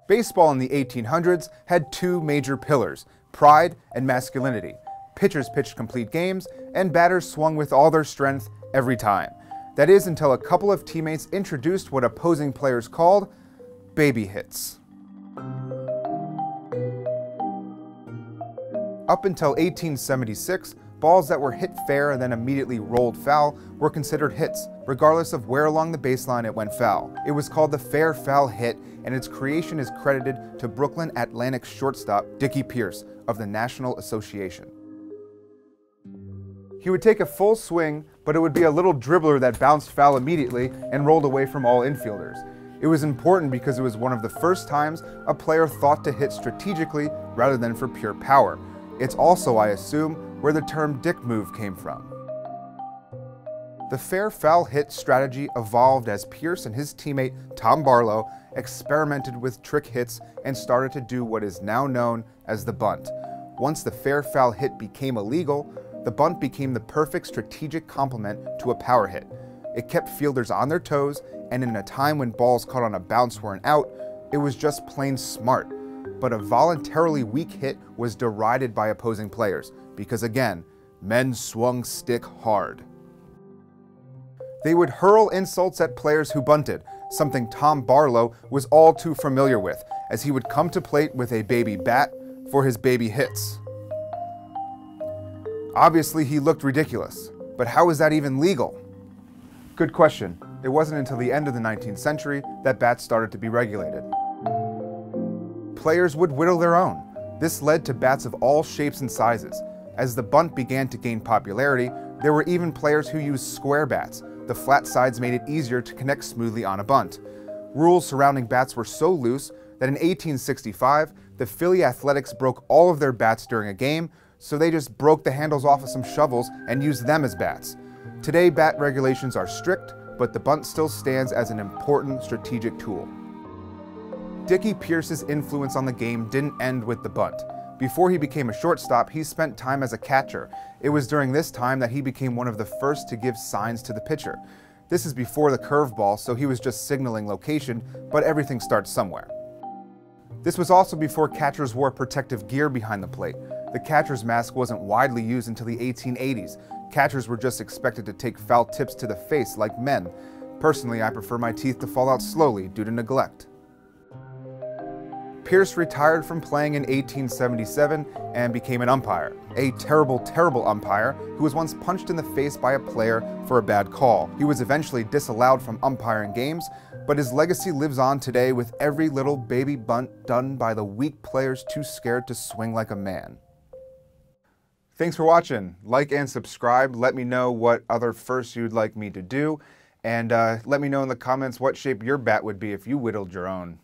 Baseball in the 1800s had two major pillars: pride and masculinity. Pitchers pitched complete games, and batters swung with all their strength every time. That is, until a couple of teammates introduced what opposing players called baby hits. Up until 1876, balls that were hit fair and then immediately rolled foul were considered hits, regardless of where along the baseline it went foul. It was called the fair foul hit, and its creation is credited to Brooklyn Atlantic shortstop Dickie Pierce of the National Association. He would take a full swing, but it would be a little dribbler that bounced foul immediately and rolled away from all infielders. It was important because it was one of the first times a player thought to hit strategically rather than for pure power. It's also, I assume, where the term dick move came from. The fair foul hit strategy evolved as Pierce and his teammate Tom Barlow experimented with trick hits and started to do what is now known as the bunt. Once the fair foul hit became illegal, the bunt became the perfect strategic complement to a power hit. It kept fielders on their toes, and in a time when balls caught on a bounce were an out, it was just plain smart. But a voluntarily weak hit was derided by opposing players, because again, men swung stick hard. They would hurl insults at players who bunted, something Tom Barlow was all too familiar with, as he would come to plate with a baby bat for his baby hits. Obviously, he looked ridiculous, but how is that even legal? Good question. It wasn't until the end of the 19th century that bats started to be regulated. Players would whittle their own. This led to bats of all shapes and sizes. As the bunt began to gain popularity, there were even players who used square bats. The flat sides made it easier to connect smoothly on a bunt. Rules surrounding bats were so loose that in 1865, the Philly Athletics broke all of their bats during a game, so they just broke the handles off of some shovels and used them as bats. Today, bat regulations are strict, but the bunt still stands as an important strategic tool. Dickie Pierce's influence on the game didn't end with the bunt. Before he became a shortstop, he spent time as a catcher. It was during this time that he became one of the first to give signs to the pitcher. This is before the curveball, so he was just signaling location, but everything starts somewhere. This was also before catchers wore protective gear behind the plate. The catcher's mask wasn't widely used until the 1880s. Catchers were just expected to take foul tips to the face like men. Personally, I prefer my teeth to fall out slowly due to neglect. Pierce retired from playing in 1877 and became an umpire. A terrible, terrible umpire who was once punched in the face by a player for a bad call. He was eventually disallowed from umpiring games, but his legacy lives on today with every little baby bunt done by the weak players too scared to swing like a man. Thanks for watching. Like and subscribe. Let me know what other firsts you'd like me to do. And let me know in the comments what shape your bat would be if you whittled your own.